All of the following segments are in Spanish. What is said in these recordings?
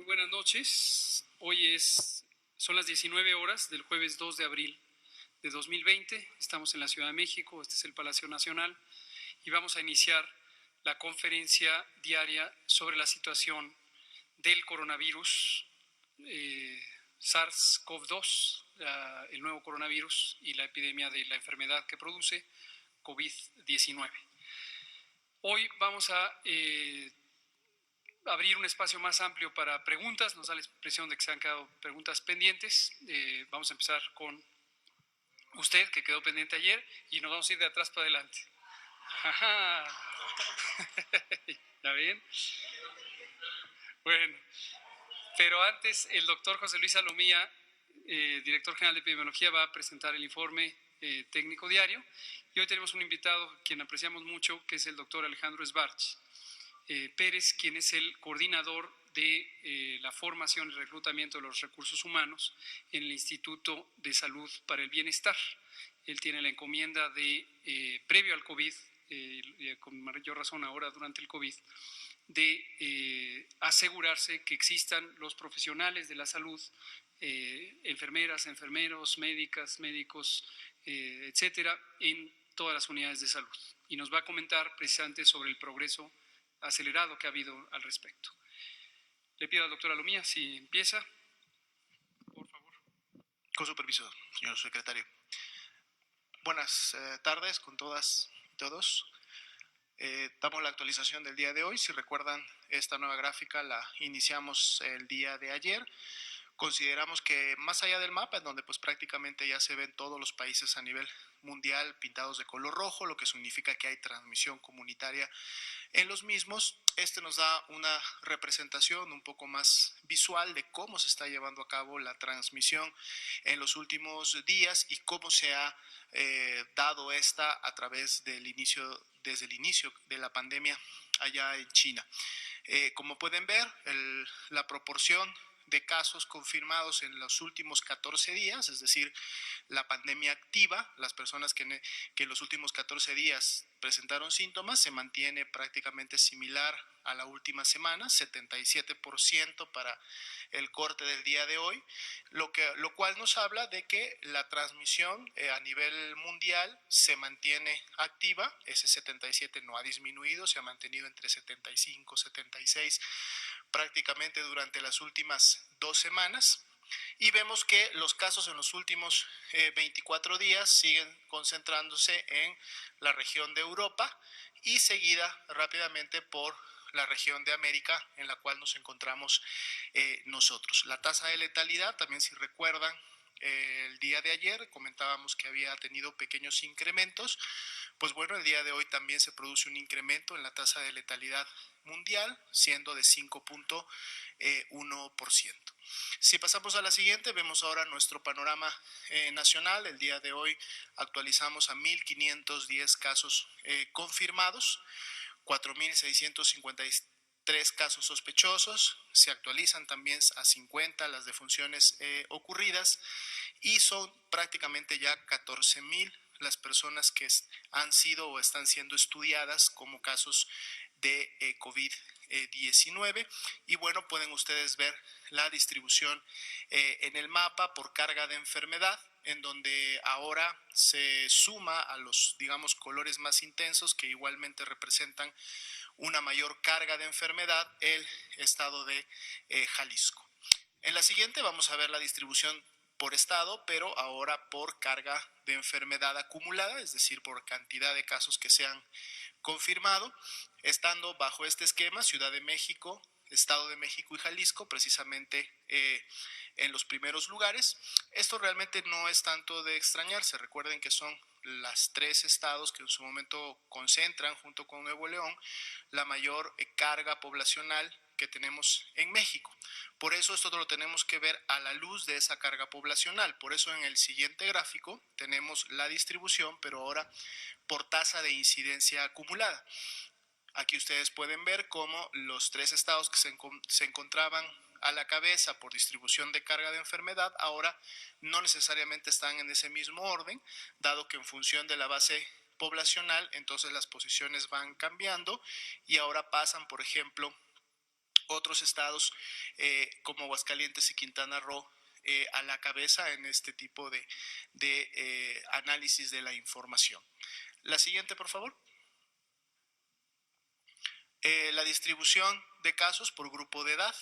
Muy buenas noches. Son las 19 horas del jueves 2 de abril de 2020. Estamos en la Ciudad de México, este es el Palacio Nacional, y vamos a iniciar la conferencia diaria sobre la situación del coronavirus SARS-CoV-2, el nuevo coronavirus y la epidemia de la enfermedad que produce COVID-19. Hoy vamos a abrir un espacio más amplio para preguntas. Nos da la impresión de que se han quedado preguntas pendientes. Vamos a empezar con usted, que quedó pendiente ayer, y nos vamos a ir de atrás para adelante. ¿Ya ven? Bueno, pero antes el doctor José Luis Salomía, director general de epidemiología, va a presentar el informe técnico diario. Y hoy tenemos un invitado quien apreciamos mucho, que es el doctor Alejandro Sbarch Pérez, quien es el coordinador de la formación y reclutamiento de los recursos humanos en el Instituto de Salud para el Bienestar. Él tiene la encomienda de, previo al COVID, con mayor razón ahora durante el COVID, de asegurarse que existan los profesionales de la salud, enfermeras, enfermeros, médicas, médicos, etcétera, en todas las unidades de salud. Y nos va a comentar precisamente sobre el progreso acelerado que ha habido al respecto. Le pido al doctor Salomía si empieza, por favor. Con su permiso, señor secretario. Buenas tardes con todas y todos. Damos la actualización del día de hoy. Si recuerdan, esta nueva gráfica la iniciamos el día de ayer. Consideramos que más allá del mapa, en donde pues prácticamente ya se ven todos los países a nivel mundial pintados de color rojo, lo que significa que hay transmisión comunitaria en los mismos, nos da una representación un poco más visual de cómo se está llevando a cabo la transmisión en los últimos días y cómo se ha dado esta a través desde el inicio de la pandemia allá en China. Como pueden ver, la proporción de casos confirmados en los últimos 14 días, es decir, la pandemia activa, las personas que en los últimos 14 días presentaron síntomas, se mantiene prácticamente similar a la última semana, 77% para el corte del día de hoy, lo cual nos habla de que la transmisión a nivel mundial se mantiene activa. Ese 77 no ha disminuido, se ha mantenido entre 75 y 76 prácticamente durante las últimas 2 semanas. Y vemos que los casos en los últimos 24 días siguen concentrándose en la región de Europa y seguida rápidamente por la región de América, en la cual nos encontramos nosotros. La tasa de letalidad, también si recuerdan, el día de ayer comentábamos que había tenido pequeños incrementos. Pues bueno, el día de hoy también se produce un incremento en la tasa de letalidad mundial, siendo de 5.1%. Si pasamos a la siguiente, vemos ahora nuestro panorama nacional. El día de hoy actualizamos a 1.510 casos confirmados, 4.653 casos sospechosos, se actualizan también a 50 las defunciones ocurridas y son prácticamente ya 14.000 las personas que han sido o están siendo estudiadas como casos de COVID-19. Y bueno, pueden ustedes ver la distribución en el mapa por carga de enfermedad, en donde ahora se suma a los, digamos, colores más intensos que igualmente representan una mayor carga de enfermedad, el estado de Jalisco. En la siguiente vamos a ver la distribución por estado, pero ahora por carga de enfermedad acumulada, es decir, por cantidad de casos que se han confirmado, estando bajo este esquema Ciudad de México, Estado de México y Jalisco, precisamente en los primeros lugares. Esto realmente no es tanto de extrañarse. Recuerden que son los 3 estados que en su momento concentran, junto con Nuevo León, la mayor carga poblacional que tenemos en México. Por eso esto lo tenemos que ver a la luz de esa carga poblacional. Por eso en el siguiente gráfico tenemos la distribución, pero ahora por tasa de incidencia acumulada. Aquí ustedes pueden ver cómo los 3 estados que se encontraban a la cabeza por distribución de carga de enfermedad ahora no necesariamente están en ese mismo orden, dado que en función de la base poblacional, entonces las posiciones van cambiando y ahora pasan, por ejemplo, otros estados como Aguascalientes y Quintana Roo a la cabeza en este tipo de análisis de la información. La siguiente, por favor. La distribución de casos por grupo de edad.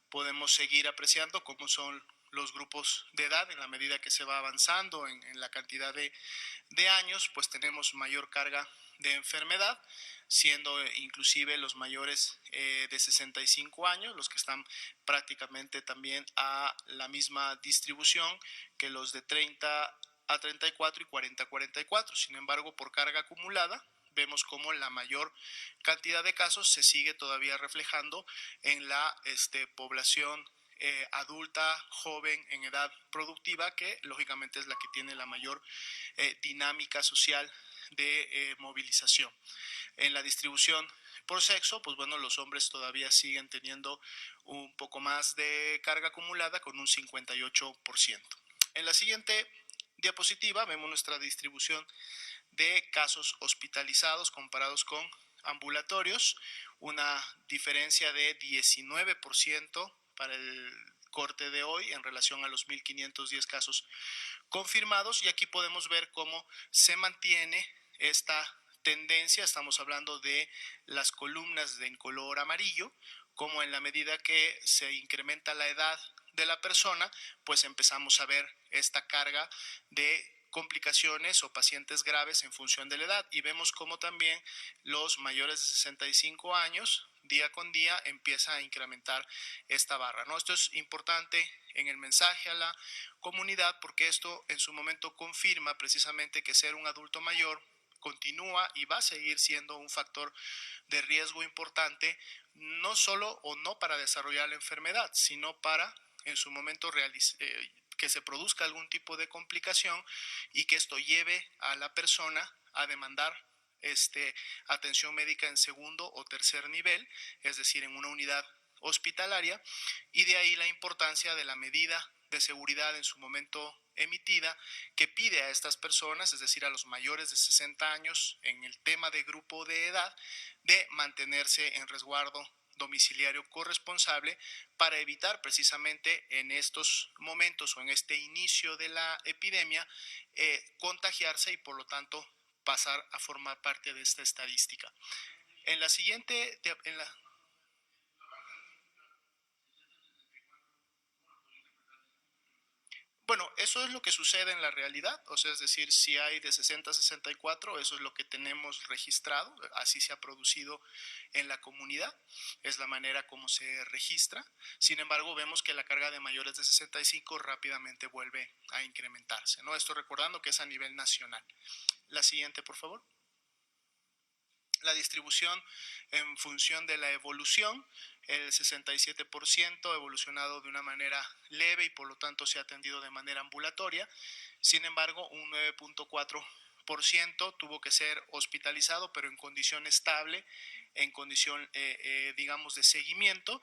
Podemos seguir apreciando cómo son los grupos de edad en la medida que se va avanzando en la cantidad de años, pues tenemos mayor carga de enfermedad, siendo inclusive los mayores de 65 años, los que están prácticamente también a la misma distribución que los de 30 a 34 y 40 a 44. Sin embargo, por carga acumulada, vemos cómo la mayor cantidad de casos se sigue todavía reflejando en la población adulta, joven, en edad productiva, que lógicamente es la que tiene la mayor dinámica social de movilización. En la distribución por sexo, pues bueno, los hombres todavía siguen teniendo un poco más de carga acumulada con un 58%. En la siguiente diapositiva vemos nuestra distribución de casos hospitalizados comparados con ambulatorios, una diferencia de 19% para el corte de hoy en relación a los 1.510 casos confirmados, y aquí podemos ver cómo se mantiene esta tendencia. Estamos hablando de las columnas en color amarillo, como en la medida que se incrementa la edad de la persona, pues empezamos a ver esta carga de complicaciones o pacientes graves en función de la edad, y vemos cómo también los mayores de 65 años día con día empieza a incrementar esta barra, ¿no? Esto es importante en el mensaje a la comunidad, porque esto en su momento confirma precisamente que ser un adulto mayor continúa y va a seguir siendo un factor de riesgo importante, no solo o no para desarrollar la enfermedad, sino para en su momento que se produzca algún tipo de complicación y que esto lleve a la persona a demandar atención médica en segundo o tercer nivel, es decir, en una unidad hospitalaria, y de ahí la importancia de la medida de seguridad en su momento emitida, que pide a estas personas, es decir, a los mayores de 60 años, en el tema de grupo de edad, de mantenerse en resguardo domiciliario corresponsable para evitar precisamente en estos momentos o en este inicio de la epidemia contagiarse y por lo tanto pasar a formar parte de esta estadística. En la siguiente, bueno, eso es lo que sucede en la realidad, o sea, es decir, si hay de 60 a 64, eso es lo que tenemos registrado, así se ha producido en la comunidad, es la manera como se registra. Sin embargo, vemos que la carga de mayores de 65 rápidamente vuelve a incrementarse, ¿no? Esto recordando que es a nivel nacional. La siguiente, por favor. La distribución en función de la evolución, el 67% ha evolucionado de una manera leve y por lo tanto se ha atendido de manera ambulatoria. Sin embargo, un 9.4% tuvo que ser hospitalizado, pero en condición estable, en condición, digamos, de seguimiento.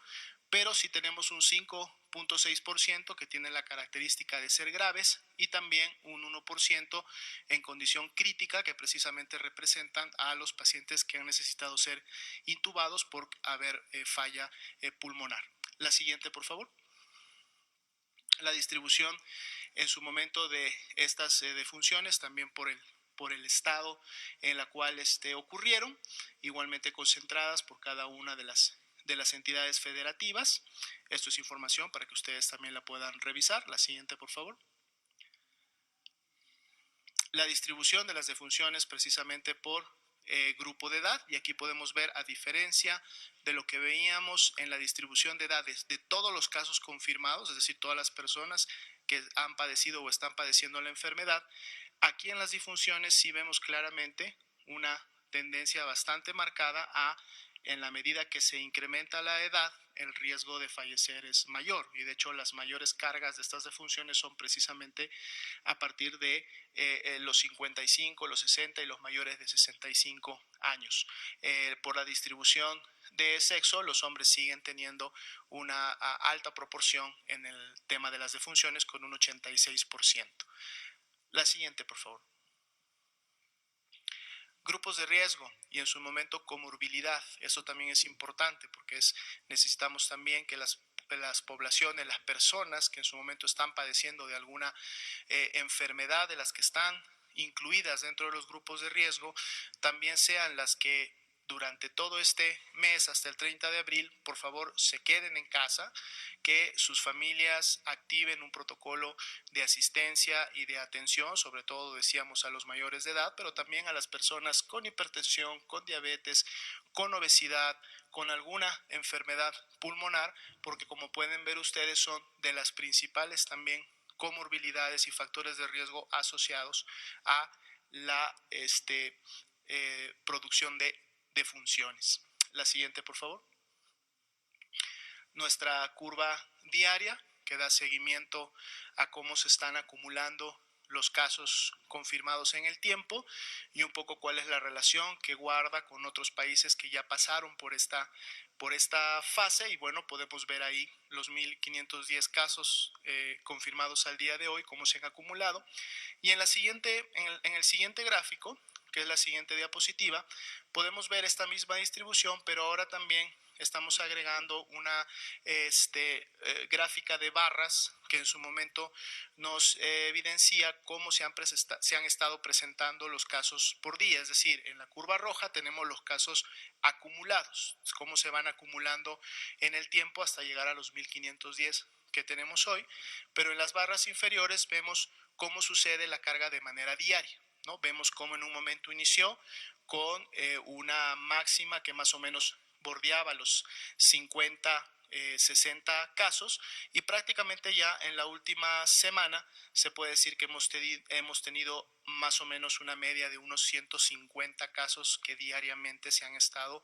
Pero sí tenemos un 5.6% que tiene la característica de ser graves y también un 1% en condición crítica, que precisamente representan a los pacientes que han necesitado ser intubados por haber falla pulmonar. La siguiente, por favor. La distribución en su momento de estas defunciones también por el estado en la cual ocurrieron, igualmente concentradas por cada una de las entidades federativas. Esto es información para que ustedes también la puedan revisar. La siguiente, por favor. La distribución de las defunciones precisamente por grupo de edad, y aquí podemos ver, a diferencia de lo que veíamos en la distribución de edades de todos los casos confirmados, es decir, todas las personas que han padecido o están padeciendo la enfermedad, aquí en las difunciones sí vemos claramente una tendencia bastante marcada a, en la medida que se incrementa la edad, el riesgo de fallecer es mayor, y de hecho las mayores cargas de estas defunciones son precisamente a partir de los 55, los 60 y los mayores de 65 años. Por la distribución de sexo, los hombres siguen teniendo una alta proporción en el tema de las defunciones con un 86%. La siguiente, por favor. grupos de riesgo y en su momento comorbilidad. Eso también es importante porque necesitamos también que las poblaciones, las personas que en su momento están padeciendo de alguna enfermedad, de las que están incluidas dentro de los grupos de riesgo, también sean las que durante todo este mes hasta el 30 de abril, por favor, se queden en casa, que sus familias activen un protocolo de asistencia y de atención, sobre todo decíamos a los mayores de edad, pero también a las personas con hipertensión, con diabetes, con obesidad, con alguna enfermedad pulmonar, porque como pueden ver ustedes son de las principales también comorbilidades y factores de riesgo asociados a la producción de funciones. La siguiente, por favor. Nuestra curva diaria que da seguimiento a cómo se están acumulando los casos confirmados en el tiempo y un poco cuál es la relación que guarda con otros países que ya pasaron por esta fase. Y bueno, podemos ver ahí los 1.510 casos confirmados al día de hoy, cómo se han acumulado. Y en el siguiente gráfico, que es la siguiente diapositiva, podemos ver esta misma distribución, pero ahora también estamos agregando una gráfica de barras que en su momento nos evidencia cómo se han estado presentando los casos por día. Es decir, en la curva roja tenemos los casos acumulados, cómo se van acumulando en el tiempo hasta llegar a los 1.510 que tenemos hoy, pero en las barras inferiores vemos cómo sucede la carga de manera diaria, ¿no? Vemos cómo en un momento inició con una máxima que más o menos bordeaba los 50, 60 casos, y prácticamente ya en la última semana se puede decir que hemos tenido más o menos una media de unos 150 casos que diariamente se han estado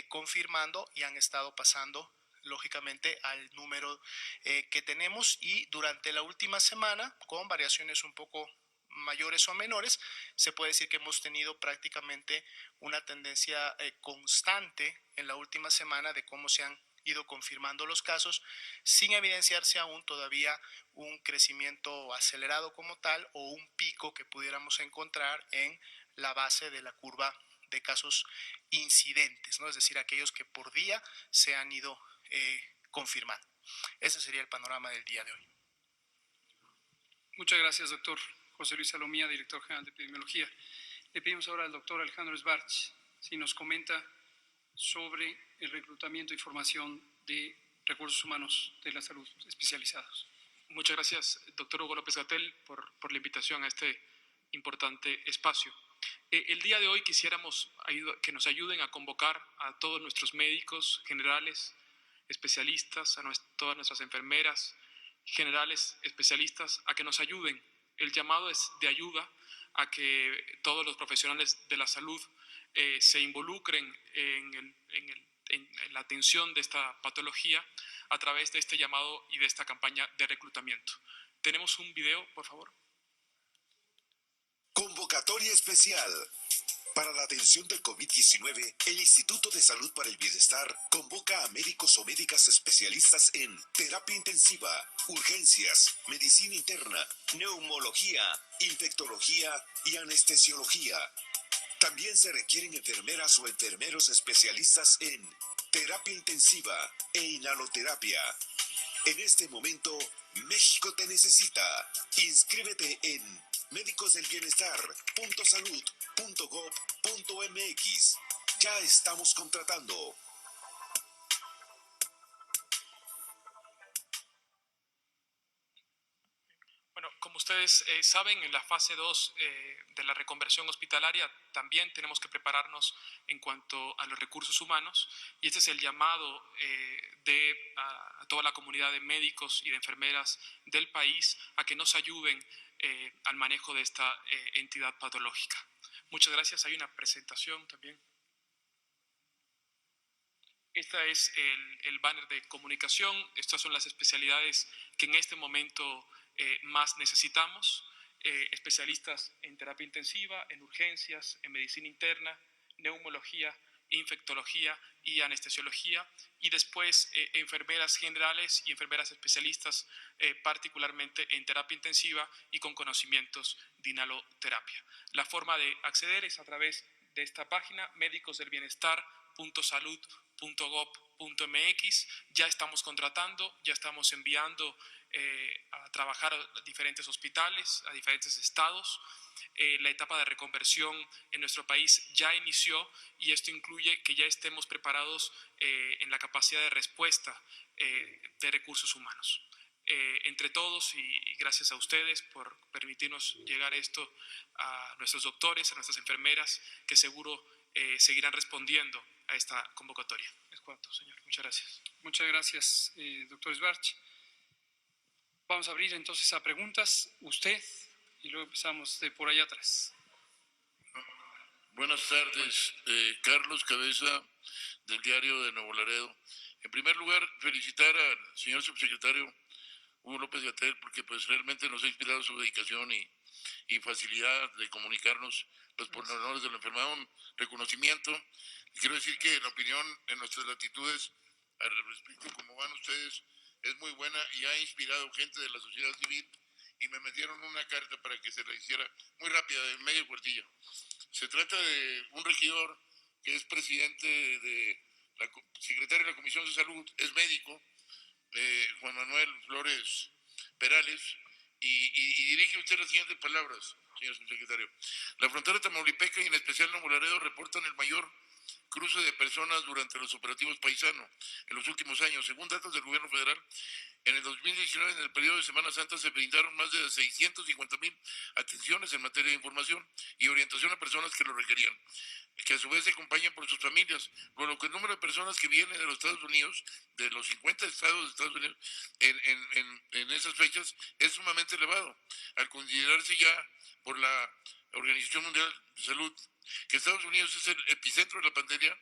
confirmando y han estado pasando lógicamente al número que tenemos, y durante la última semana, con variaciones un poco mayores o menores, se puede decir que hemos tenido prácticamente una tendencia constante en la última semana de cómo se han ido confirmando los casos, sin evidenciarse aún todavía un crecimiento acelerado como tal o un pico que pudiéramos encontrar en la base de la curva de casos incidentes, ¿no? Es decir, aquellos que por día se han ido confirmando. Ese sería el panorama del día de hoy. Muchas gracias, doctor José Luis Salomía, director general de epidemiología. Le pedimos ahora al doctor Alejandro Sbarch si nos comenta sobre el reclutamiento y formación de recursos humanos de la salud especializados. Muchas gracias, doctor Hugo López-Gatell, por la invitación a este importante espacio. El día de hoy quisiéramos que nos ayuden a convocar a todos nuestros médicos generales, especialistas, a todas nuestras enfermeras generales, especialistas, a que nos ayuden. El llamado es de ayuda a que todos los profesionales de la salud se involucren en la atención de esta patología a través de este llamado y de esta campaña de reclutamiento. ¿Tenemos un video, por favor? Convocatoria especial. Para la atención del COVID-19, el Instituto de Salud para el Bienestar convoca a médicos o médicas especialistas en terapia intensiva, urgencias, medicina interna, neumología, infectología y anestesiología. También se requieren enfermeras o enfermeros especialistas en terapia intensiva e inhaloterapia. En este momento, México te necesita. Inscríbete en médicosdelbienestar.salud.gov.mx. Ya estamos contratando. Bueno, como ustedes saben, en la fase 2 de la reconversión hospitalaria también tenemos que prepararnos en cuanto a los recursos humanos, y este es el llamado a toda la comunidad de médicos y de enfermeras del país a que nos ayuden al manejo de esta entidad patológica. Muchas gracias. Hay una presentación también. Este es el banner de comunicación. Estas son las especialidades que en este momento más necesitamos. Especialistas en terapia intensiva, en urgencias, en medicina interna, neumología, infectología y anestesiología, y después enfermeras generales y enfermeras especialistas particularmente en terapia intensiva y con conocimientos de inhaloterapia. La forma de acceder es a través de esta página, médicosdelbienestar.salud.gov.mx. Ya estamos contratando, ya estamos enviando a trabajar a diferentes hospitales, a diferentes estados. La etapa de reconversión en nuestro país ya inició y esto incluye que ya estemos preparados en la capacidad de respuesta de recursos humanos. Entre todos y gracias a ustedes por permitirnos llegar esto a nuestros doctores, a nuestras enfermeras, que seguro seguirán respondiendo a esta convocatoria. Es cuanto, señor. Muchas gracias. Muchas gracias, doctor Sbarch. Vamos a abrir entonces a preguntas. Usted, y luego empezamos de por allá atrás. Buenas tardes, Carlos Cabeza, del diario de Nuevo Laredo. En primer lugar, felicitar al señor subsecretario Hugo López Gatell, porque pues realmente nos ha inspirado su dedicación y facilidad de comunicarnos los pormenores de la enfermedad, un reconocimiento. Y quiero decir que la opinión en nuestras latitudes al respecto, como van ustedes, es muy buena y ha inspirado gente de la sociedad civil y me metieron una carta para que se la hiciera muy rápida, de medio cuartillo. Se trata de un regidor que es presidente secretario de la Comisión de Salud, es médico, Juan Manuel Flores Perales, y dirige usted las siguientes palabras, señor subsecretario. La frontera tamaulipeca y en especial Nuevo Laredo reportan el mayor cruce de personas durante los operativos Paisano en los últimos años. Según datos del gobierno federal, en el 2019, en el periodo de Semana Santa, se brindaron más de 650,000 atenciones en materia de información y orientación a personas que lo requerían, que a su vez se acompañan por sus familias, por lo que el número de personas que vienen de los Estados Unidos, de los 50 estados de Estados Unidos, en esas fechas, es sumamente elevado, al considerarse ya por la Organización Mundial de Salud que Estados Unidos es el epicentro de la pandemia.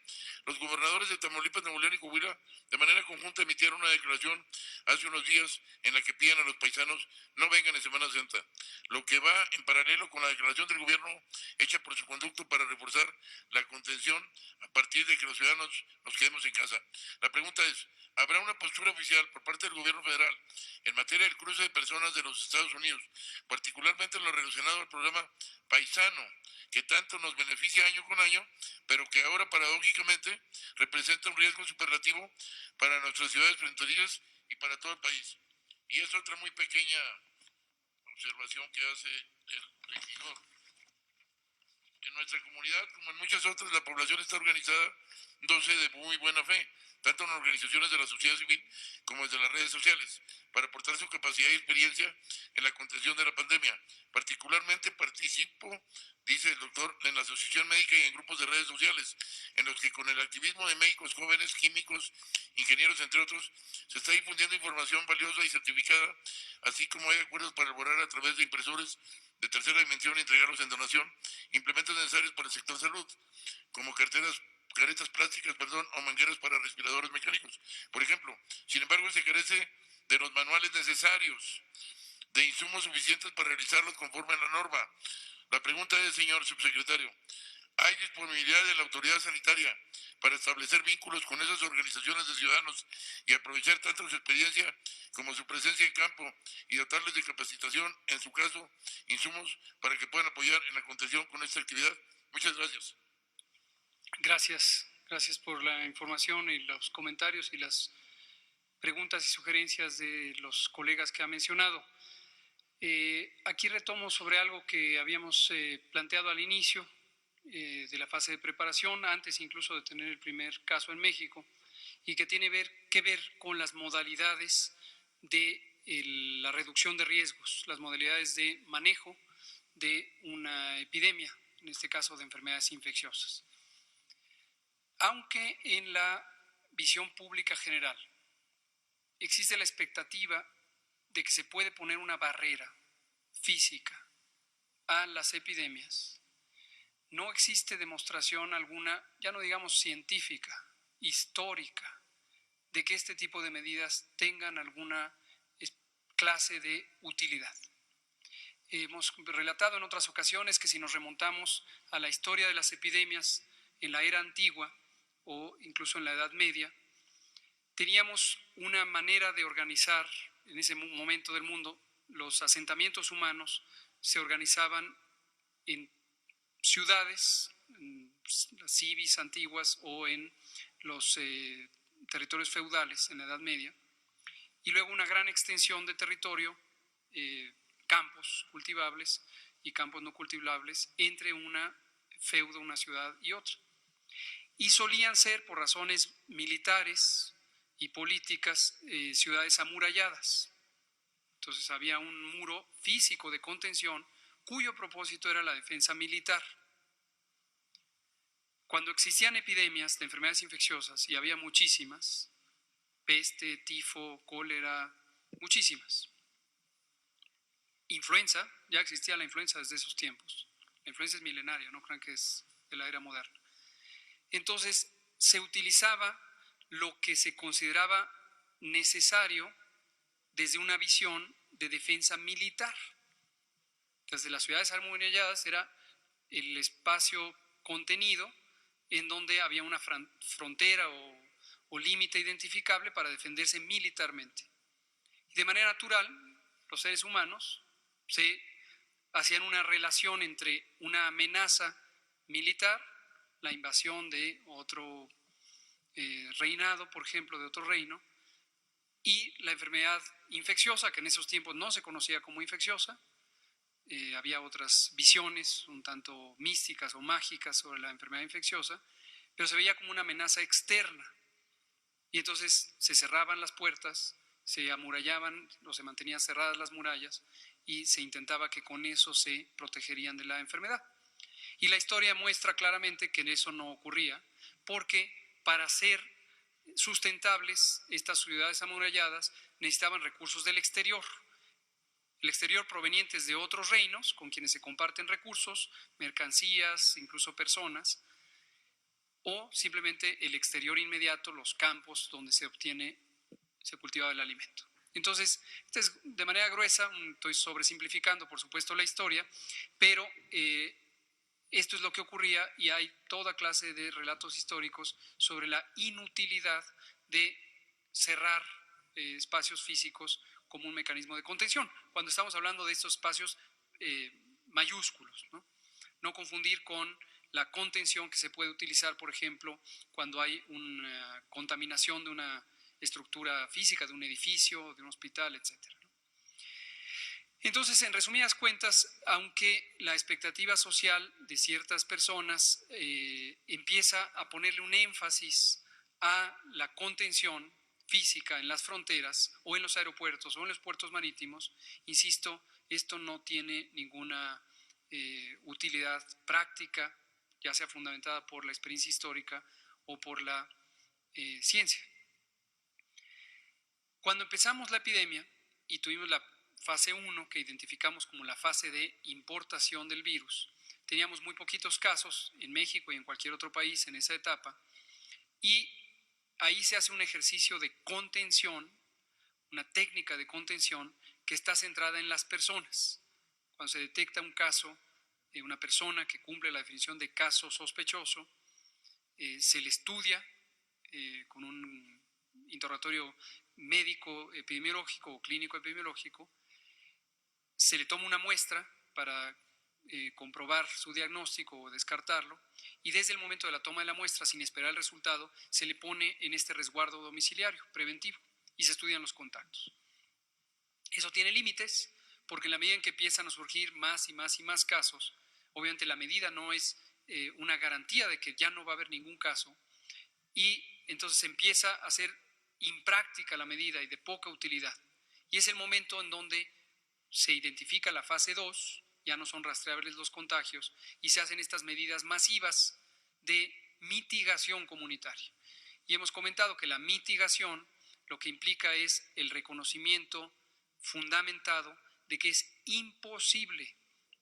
Los gobernadores de Tamaulipas, Nuevo León y Coahuila de manera conjunta emitieron una declaración hace unos días en la que piden a los paisanos no vengan en Semana Santa, lo que va en paralelo con la declaración del gobierno hecha por su conducto para reforzar la contención a partir de que los ciudadanos nos quedemos en casa. La pregunta es, ¿habrá una postura oficial por parte del gobierno federal en materia del cruce de personas de los Estados Unidos, particularmente en lo relacionado al programa Paisano, que tanto nos beneficia año con año, pero que ahora paradójicamente representa un riesgo superlativo para nuestras ciudades fronterizas y para todo el país? Y es otra muy pequeña observación que hace el regidor. En nuestra comunidad, como en muchas otras, la población está organizada de muy buena fe, tanto en organizaciones de la sociedad civil como desde las redes sociales, para aportar su capacidad y experiencia en la contención de la pandemia. Particularmente participo, dice el doctor, en la asociación médica y en grupos de redes sociales, en los que con el activismo de médicos jóvenes, químicos, ingenieros, entre otros, se está difundiendo información valiosa y certificada, así como hay acuerdos para elaborar a través de impresores de tercera dimensión y entregarlos en donación implementos necesarios para el sector salud, como caretas plásticas, o mangueras para respiradores mecánicos, por ejemplo. Sin embargo, se carece de los manuales necesarios, de insumos suficientes para realizarlos conforme a la norma. La pregunta es, señor subsecretario, ¿hay disponibilidad de la autoridad sanitaria para establecer vínculos con esas organizaciones de ciudadanos y aprovechar tanto su experiencia como su presencia en campo y dotarles de capacitación, en su caso, insumos para que puedan apoyar en la contención con esta actividad? Muchas gracias. Gracias por la información y los comentarios y las preguntas y sugerencias de los colegas que ha mencionado. Aquí retomo sobre algo que habíamos planteado al inicio de la fase de preparación, antes incluso de tener el primer caso en México, y que tiene que ver con las modalidades de la reducción de riesgos, las modalidades de manejo de una epidemia, en este caso de enfermedades infecciosas. Aunque en la visión pública general existe la expectativa de que se puede poner una barrera física a las epidemias, no existe demostración alguna, ya no digamos científica, histórica, de que este tipo de medidas tengan alguna clase de utilidad. Hemos relatado en otras ocasiones que si nos remontamos a la historia de las epidemias en la era antigua o incluso en la Edad Media, teníamos una manera de organizar en ese momento del mundo. Los asentamientos humanos se organizaban en ciudades, en las civis antiguas o en los territorios feudales en la Edad Media, y luego una gran extensión de territorio, campos cultivables y campos no cultivables entre una feudo, una ciudad y otra. Y solían ser, por razones militares y políticas, ciudades amuralladas. Entonces había un muro físico de contención cuyo propósito era la defensa militar. Cuando existían epidemias de enfermedades infecciosas, y había muchísimas, peste, tifo, cólera, muchísimas. Influenza, ya existía la influenza desde esos tiempos. La influenza es milenaria, no crean que es de la era moderna. Entonces, se utilizaba lo que se consideraba necesario desde una visión de defensa militar. Desde las ciudades amuralladas era el espacio contenido en donde había una frontera o límite identificable para defenderse militarmente. Y de manera natural, los seres humanos se hacían una relación entre una amenaza militar, la invasión de otro reinado, por ejemplo, de otro reino, y la enfermedad infecciosa, que en esos tiempos no se conocía como infecciosa. Había otras visiones un tanto místicas o mágicas sobre la enfermedad infecciosa, pero se veía como una amenaza externa. Y entonces se cerraban las puertas, se amurallaban o se mantenían cerradas las murallas y se intentaba que con eso se protegerían de la enfermedad. Y la historia muestra claramente que eso no ocurría, porque para ser sustentables estas ciudades amuralladas necesitaban recursos del exterior. El exterior provenientes de otros reinos con quienes se comparten recursos, mercancías, incluso personas, o simplemente el exterior inmediato, los campos donde se cultivaba el alimento. Entonces, esta es de manera gruesa, estoy sobresimplificando por supuesto la historia, pero esto es lo que ocurría y hay toda clase de relatos históricos sobre la inutilidad de cerrar espacios físicos como un mecanismo de contención, cuando estamos hablando de estos espacios mayúsculos, ¿no? No confundir con la contención que se puede utilizar, por ejemplo, cuando hay una contaminación de una estructura física, de un edificio, de un hospital, etc. Entonces, en resumidas cuentas, aunque la expectativa social de ciertas personas empieza a ponerle un énfasis a la contención física en las fronteras o en los aeropuertos o en los puertos marítimos, insisto, esto no tiene ninguna utilidad práctica, ya sea fundamentada por la experiencia histórica o por la ciencia. Cuando empezamos la epidemia y tuvimos la fase 1, que identificamos como la fase de importación del virus, teníamos muy poquitos casos en México y en cualquier otro país en esa etapa, y ahí se hace un ejercicio de contención, una técnica de contención que está centrada en las personas. Cuando se detecta un caso de una persona que cumple la definición de caso sospechoso, se le estudia con un interrogatorio médico epidemiológico o clínico epidemiológico, se le toma una muestra para comprobar su diagnóstico o descartarlo, y desde el momento de la toma de la muestra, sin esperar el resultado, se le pone en este resguardo domiciliario preventivo y se estudian los contactos. Eso tiene límites, porque en la medida en que empiezan a surgir más y más y más casos, obviamente la medida no es una garantía de que ya no va a haber ningún caso, y entonces empieza a ser impráctica la medida y de poca utilidad. Y es el momento en donde se identifica la fase 2, ya no son rastreables los contagios, y se hacen estas medidas masivas de mitigación comunitaria. Y hemos comentado que la mitigación lo que implica es el reconocimiento fundamentado de que es imposible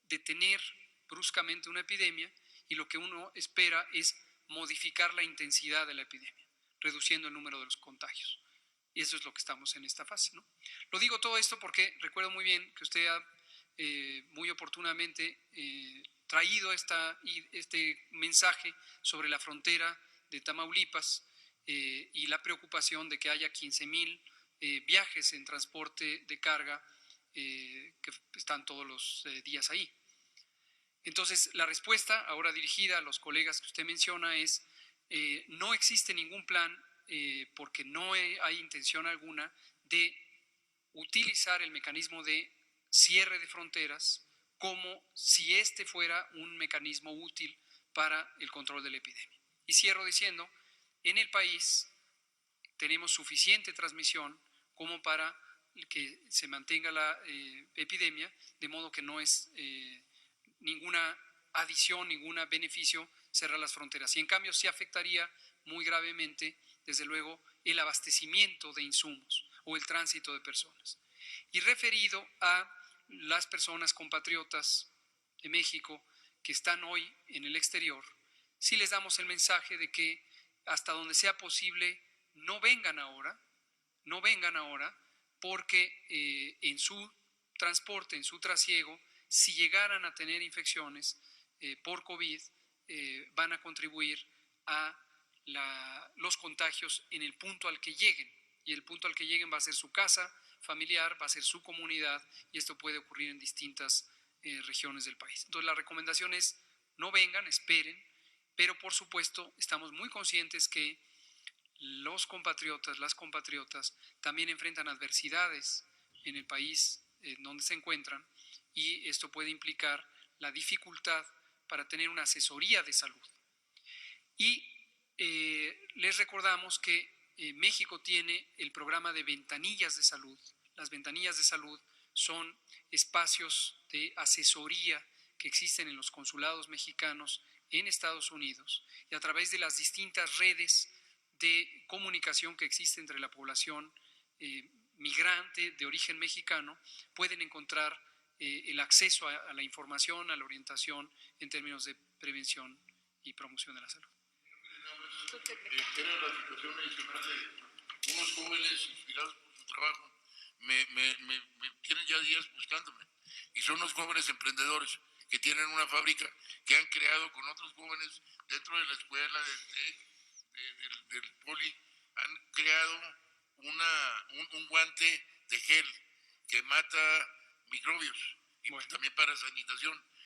detener bruscamente una epidemia, y lo que uno espera es modificar la intensidad de la epidemia, reduciendo el número de los contagios. Y eso es lo que estamos en esta fase, ¿no? Lo digo todo esto porque recuerdo muy bien que usted ha muy oportunamente traído este mensaje sobre la frontera de Tamaulipas y la preocupación de que haya 15,000 viajes en transporte de carga que están todos los días ahí. Entonces, la respuesta ahora dirigida a los colegas que usted menciona es, no existe ningún plan porque no hay intención alguna de utilizar el mecanismo de cierre de fronteras como si este fuera un mecanismo útil para el control de la epidemia. Y cierro diciendo, en el país tenemos suficiente transmisión como para que se mantenga la epidemia, de modo que no es ninguna adición, ningún beneficio cerrar las fronteras. Y en cambio sí afectaría muy gravemente, desde luego, el abastecimiento de insumos o el tránsito de personas. Y referido a las personas compatriotas de México que están hoy en el exterior, sí les damos el mensaje de que hasta donde sea posible no vengan ahora, porque en su transporte, en su trasiego, si llegaran a tener infecciones por COVID, van a contribuir a los contagios en el punto al que lleguen. Y el punto al que lleguen va a ser su casa familiar, va a ser su comunidad, y esto puede ocurrir en distintas regiones del país. Entonces la recomendación es no vengan, esperen, pero por supuesto estamos muy conscientes que los compatriotas, las compatriotas también enfrentan adversidades en el país donde se encuentran, y esto puede implicar la dificultad para tener una asesoría de salud. Y les recordamos que México tiene el programa de ventanillas de salud. Las ventanillas de salud son espacios de asesoría que existen en los consulados mexicanos en Estados Unidos, y a través de las distintas redes de comunicación que existe entre la población migrante de origen mexicano, pueden encontrar el acceso a la información, a la orientación en términos de prevención y promoción de la salud. Creo la situación adicional de unos jóvenes inspirados por su trabajo me tienen ya días buscándome, y son los jóvenes emprendedores que tienen una fábrica que han creado con otros jóvenes dentro de la escuela del poli, han creado un guante de gel que mata microbios y bueno, también para sanitación.